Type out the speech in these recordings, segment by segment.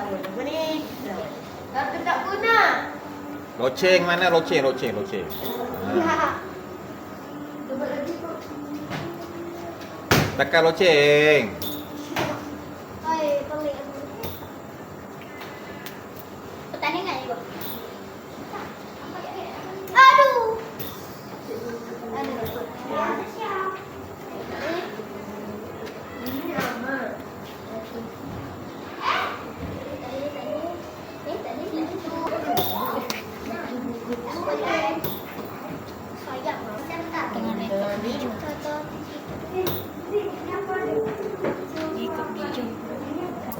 Apa ni? Tapi tak guna. Loceng mana? Loceng. Ha. Cuba lagi tu. Tekan loceng. Oi, pelik aku. Pertandingan ni, Bang. Aduh. Ini apa? Ikut biju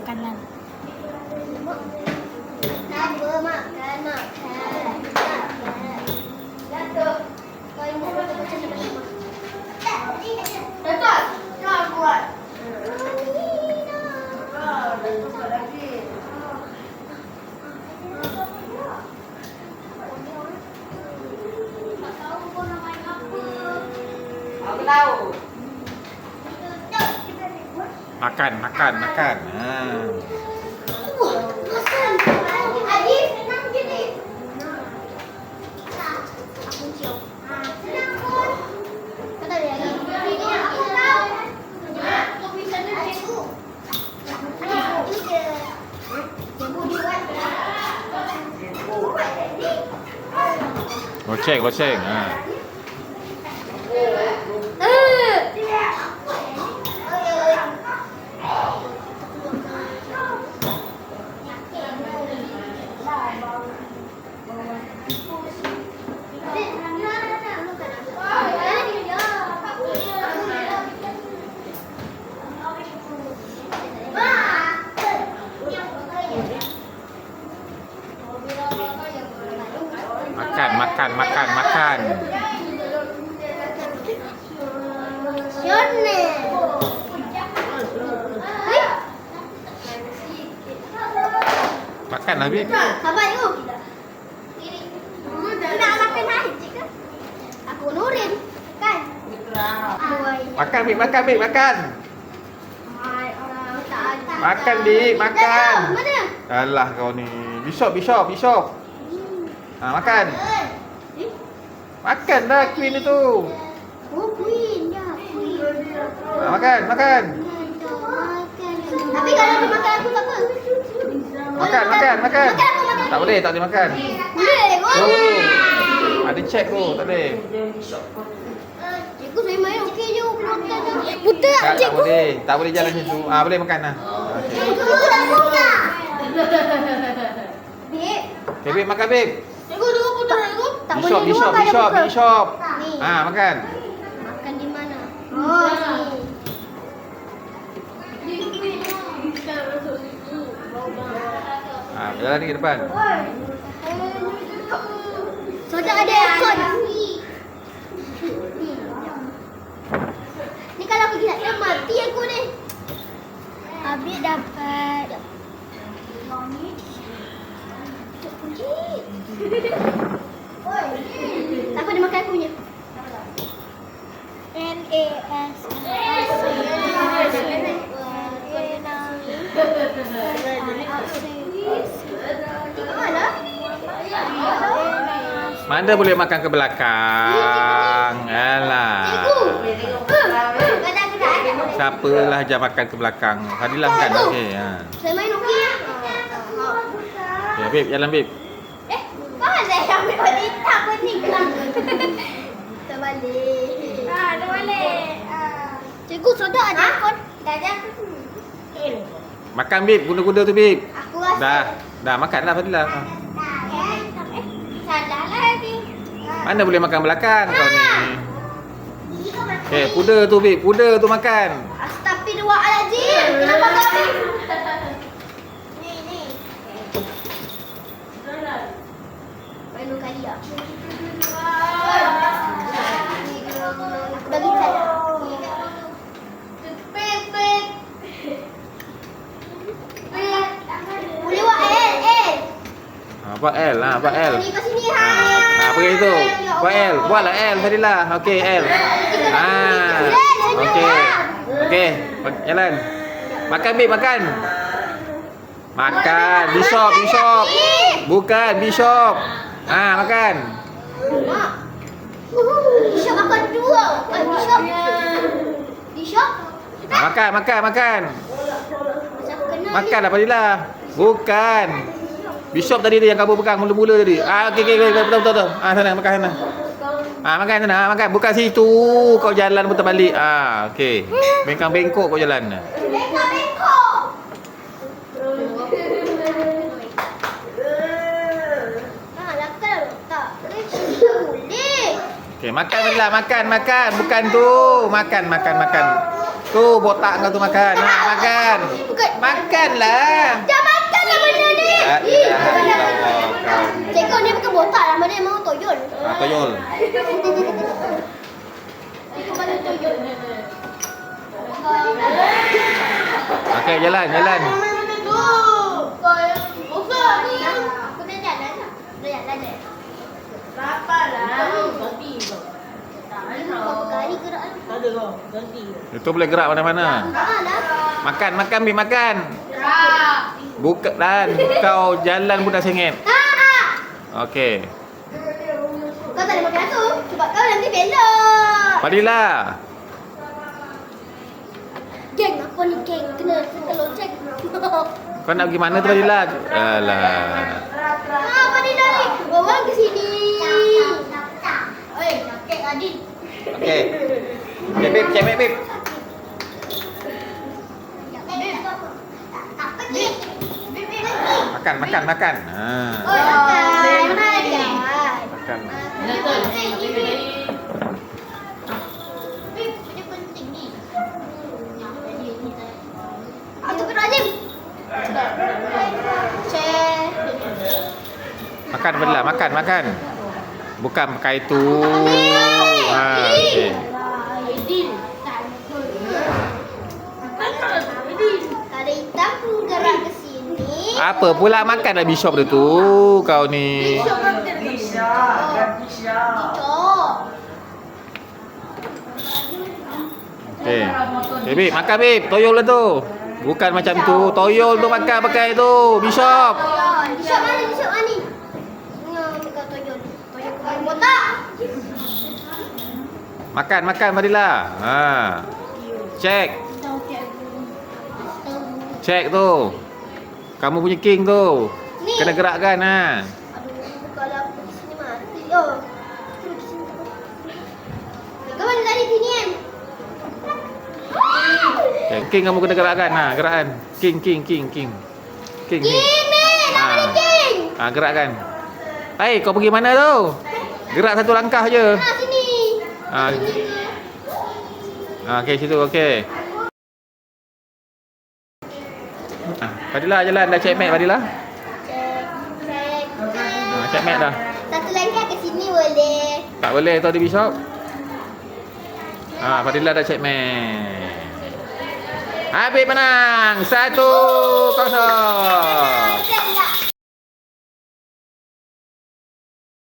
kanan. Nama makan. Datuk. Kau ingat macam mana? Datuk. Jangan buat. Amina. Datuk buat lagi. Tak tahu kau nak main apa. Aku tahu. Makan. Ha. Adif, senang je ni. Aku cium. Senang pun. Kau tahu dia lagi. Ini aku tahu. Kau bisa ni cikgu. Itu je. Cikgu buat. Buat ni. Loceng. Ha. Makan. Yone. Makan Habib. Sabar you. Nak makan air ke? Aku Nurin. Kan? Makan Habib, makan. Makan, Bib, makan. Mana? Alah kau ni. Bishop. Ha, makan. Makan dah queen itu. Oh, queen. Ya, queen. Ha, makan. Tapi kalau dia makan aku tak apa. Makan. Makan aku, makan. Tak boleh makan. Boleh. Oh. Ada check tu, tak boleh. Cikgu saya main okey je makan. Buta Tak cikgu. tak boleh jalan situ. Ah, boleh makan lah. Cikgu tak buka. Bib. Okay, Bib, makan Bib. Cikgu tunggu putar cikgu. Tak boleh dua kali buka. Bishop. Ni. Ah, makan. Makan di mana? Oh, sini. Ah, jalan ke depan. Sudah ada aircon. Ni kalau pergi nak mati aku ni. Habis dapat. Kunci. Tak apa dia makan aku punya. NAS. Mana boleh makan ke belakang? Alah. Siapalah ajar makan ke belakang? Hadilah makan. Okey. Ha. Saya main okey. Okey, Bib, jalan Bib. Mana yang ambil wanita pun ni kelang. Terbalik. Terbalik. Cikgu sudah ada aircon. Dah ada. Makan Bib, kuda-kuda tu Bib. Aku rasa. Dah makanlah Fadilah. Ha. Salah lagi. Mana boleh makan belakang kau ni? Okey, kuda tu Bib, kuda tu makan. Astagfirullahaladzim. Kenapa kau ambil? Ni. Main kali ya. Aku bagi saya. Boleh buat L. Buat L lah, buat L. Ni kat sini Pergi tu. Buat L. Buatlah L Fadilah. Okey, L. Okey. Okey, jalan. Makan Bib, makan. Makan. Bishop. Bukan Bishop. Makan. Mak. Bishop makan dua. Bishop. Makan. Kena Makan lah Fadilah. Bukan. Bishop tadi tu yang kamu pegang mula-mula tadi. Okey. Betul. Sana makan sana. Makan sana. Makan. Bukan situ. Kau jalan putar balik. Okey. Bengkok kau jalan. bengkok. Lakar tak. Tak boleh. Okey, makan Fadilah. Makan. Bukan tu. Makan. Tu botak kau tu makan. Makan. Bukan. Makanlah. Dah makan lah benda ni. La ilaha illallah. Cikgu ni bukan botak lah. Mana mau toyol. Toyol. Cikgu mana toyol. Okey, jalan. Kau yang bosan ni. Aku dah jalan lah. Dah jalan dah. Berapa lah? Berapa kali gerak ni? Tak ada kau. Ganti. Itu boleh gerak mana-mana. Dah. Makan, Bi, makan. Buka dan kau jalan pun dah sengit. Okey. Kau tak boleh makan tu. Sebab kau nanti belok. Fadilah. Geng apa ni geng? Kena lonceng. Kau nak pergi mana tu Fadilah? Alah. Apa ni dari? Bawa ke sini. Oi, kek Adin. Okey. Beb, cek beb. Apa ni? Makan. Oi, makan. Makan. Makan. Ini penting ni. Itu kena Adin. Cek. Makan Fadilah, makan. Bukan pakai itu. Okey. Ada hitam pun gerak ke sini. Apa pula makan dah Bishop dia tu kau ni. Bisa. Cok. Okey. Beb, makan beb. Toyol lah tu. Bukan macam tu. Toyol tu makan pakai tu. Bishop. Bishop mana? Pegang toyol. Toyol kemarin botak. Makan Fadilah. Cek tu. Kamu punya king tu. Ni. Kena gerakkan Aduh, kalau aku di sini mati. Di sini. Kau mana tadi sini kan? King kamu kena gerakkan. Gerakkan. King. King ni, nama dia King. Gerakkan. Hai, kau pergi mana tu? Gerak satu langkah je. Sini. Sini ke? Okey, situ okey. Fadilah jalan dah check map Fadilah. Cek. Check map dah. Satu langkah ke sini boleh. Tak boleh tu di Bishop. Fadilah dah check map. Habis menang 1-0.